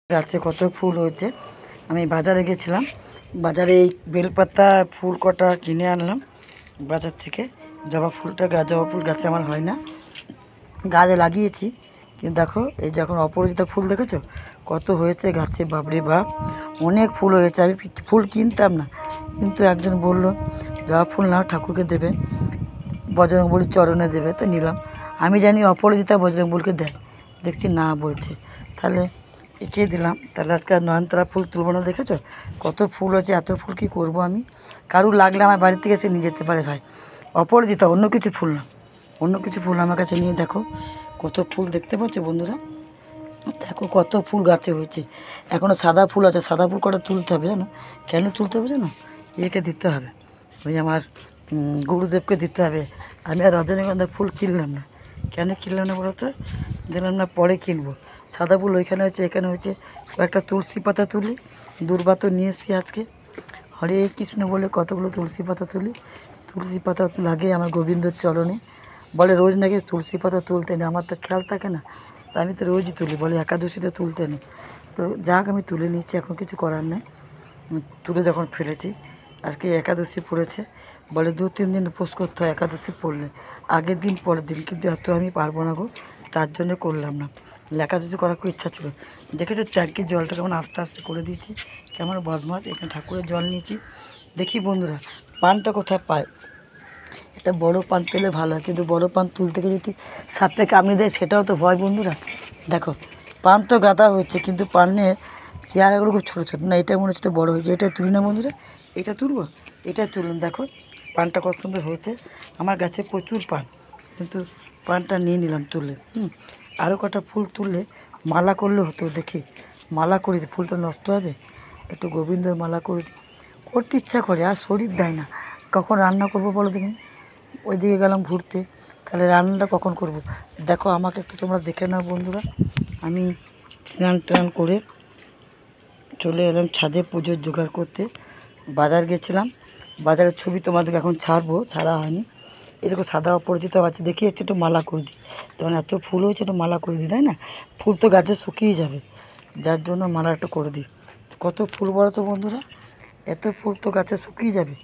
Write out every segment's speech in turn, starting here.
গাছে কত ফুল হয়েছে। আমি বাজারে গেছিলাম, বাজারে এই বেলপাতা ফুল কটা কিনে আনলাম বাজার থেকে। জবা ফুল গাছে আমার হয় না, গাছে লাগিয়েছি, কিন্তু দেখো এই যে এখন অপরাজিতা ফুল দেখেছো কত হয়েছে গাছে, বাপরে বাপ অনেক ফুল হয়েছে। আমি ফুল কিনতাম না, কিন্তু একজন বলল জবা ফুল নাও, ঠাকুরকে দেবে, বজরংবলীর চরণে দেবে, তো নিলাম। আমি জানি অপরাজিতা বজরংবলীকে দেয়, দেখছি না বলছে, তাহলে এঁকে দিলাম। তাহলে আজকে নয়নতারা ফুল তুলব না, দেখেছো কত ফুল আছে। এত ফুল কী করবো আমি, কারুর লাগলে আমার বাড়ি থেকে এসে নিয়ে যেতে পারে ভাই। অপরাজিতা, অন্য কিছু ফুল না, অন্য কিছু ফুল আমার কাছে নিয়ে দেখো কত ফুল দেখতে পাচ্ছ বন্ধুরা, দেখো কত ফুল গাছে হয়েছে। এখনও সাদা ফুল আছে, সাদা ফুল কটা তুলতে হবে জানো, কেন তুলতে হবে জানো, একে দিতে হবে, ওই আমার গুরুদেবকে দিতে হবে। আমি আর রজনীগন্ধা ফুল কিনলাম না, কেন কিনলাম না বলো তো, দিলাম না, পরে কিনবো। সাদা ফুল ওইখানে হয়েছে, এখানে হয়েছে, কয়েকটা তুলসী পাতা তুলি, দুর্বা তো নিয়ে এসেছি আজকে, হরে কৃষ্ণ বলে কতগুলো তুলসী পাতা তুলি। তুলসী পাতা লাগে আমার গোবিন্দর চরণে, বলে রোজ নাকি তুলসী পাতা তুলতে নেই, আমার তো খেয়াল থাকে না, তা আমি তো রোজই তুলি, বলে একাদশীতে তুলতে নেই। তো যাক আমি তুলে নিচ্ছি, এখন কিছু করার নেই, তুলে যখন ফেলেছি। আজকে একাদশী পড়েছে, বলে 2-3 দিন উপোস করতে হয় একাদশী পড়লে, আগের দিন পরের দিন, কিন্তু এত আমি পারবো না গো, তার জন্য করলাম না। একাদশী করার খুব ইচ্ছা ছিল। দেখেছো ট্যাঙ্কির জলটা কেমন আস্তে আস্তে করে দিয়েছি, কেমন বদমাস। এখানে ঠাকুরের জল নিয়েছি। দেখি বন্ধুরা পানটা কোথায় পায়, একটা বড় পান পেলে ভালো হয়, কিন্তু বড় পান তুলতে গিয়ে যদি সাপে কামড়ে দেয় সেটাও তো ভয় বন্ধুরা। দেখো পান তো গাদা হয়েছে, কিন্তু পানের চেয়ারাগুলো খুব ছোটো ছোটো, না এটা মনে হচ্ছে বড়ো হয়েছে, এটা তুলি না বন্ধুরা, এটা তুলবো, এটা তুলুন। দেখো পানটা কত সুন্দর হয়েছে, আমার গাছে প্রচুর পান, কিন্তু পানটা নিয়ে নিলাম তুলে। আরও কটা ফুল তুললে মালা করলে হতো, দেখি মালা করে দিই, ফুলটা নষ্ট হবে, একটু গোবিন্দর মালা করে দিই, করতে ইচ্ছা করে, আর শরীর দেয় না। কখন রান্না করবো বলো দেখি, ওইদিকে গেলাম ঘুরতে, তাহলে রান্নাটা কখন করব। দেখো আমাকে একটু তোমরা দেখে নাও বন্ধুরা, আমি স্নান টান করে চলে এলাম ছাদে পুজোর জোগাড় করতে। বাজার গেছিলাম, বাজারের ছবি তোমাদেরকে এখন ছাড়বো, ছাড়া হয়নি। এরকম সাদা অপরিচিত আছে, দেখি যাচ্ছে একটু মালা করে দিই, তখন এত ফুল হয়েছে একটু মালা করে দিই, তাই না, ফুল তো গাছে শুকিয়ে যাবে, যার জন্য মালা একটু করে দিই। কত ফুল বলো তো বন্ধুরা, এত ফুল তো গাছে শুকিয়ে যাবে,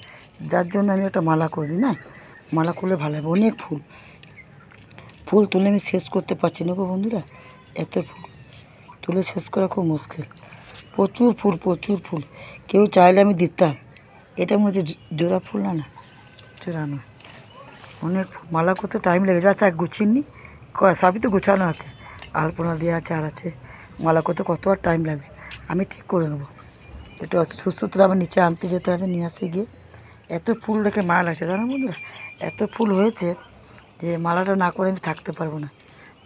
যার জন্য আমি একটা মালা করে দিই না, মালা করলে ভালো হবে। অনেক ফুল, ফুল তুলে আমি শেষ করতে পারছি না গো বন্ধুরা, এত ফুল তুলে শেষ করা খুব মুশকিল, প্রচুর ফুল প্রচুর ফুল, কেউ চাইলে আমি দিতাম। এটা মনে হচ্ছে জোড়া ফুল, না না জোড়া নয়, অনেক ফুল, মালা করতে টাইম লেগে যায়। আচ্ছা গুছিয়ে নি, সবই তো গোছানো আছে, আলপনা দেওয়া আছে, আর আছে, মালা করতে কত আর টাইম লাগবে, আমি ঠিক করে নেবো। একটু সুস্থ আবার নিচে আনতে যেতে হবে, নিয়ে আসতে গিয়ে। এত ফুল দেখে মায়া লাগছে জানো বন্ধুরা, এত ফুল হয়েছে যে মালাটা না করে আমি থাকতে পারবো না,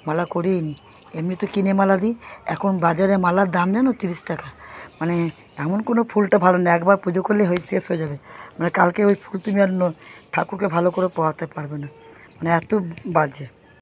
মালা করেই নি। এমনি তো কিনে মালা দিই, এখন বাজারে মালার দাম জানো 30 টাকা, মানে এমন কোনো ফুলটা ভালো না, একবার পুজো করলে শেষ হয়ে যাবে, মানে কালকে ওই ফুল তুমি আর ঠাকুরকে ভালো করে পোহাতে পারবে না, মানে এত বাজে।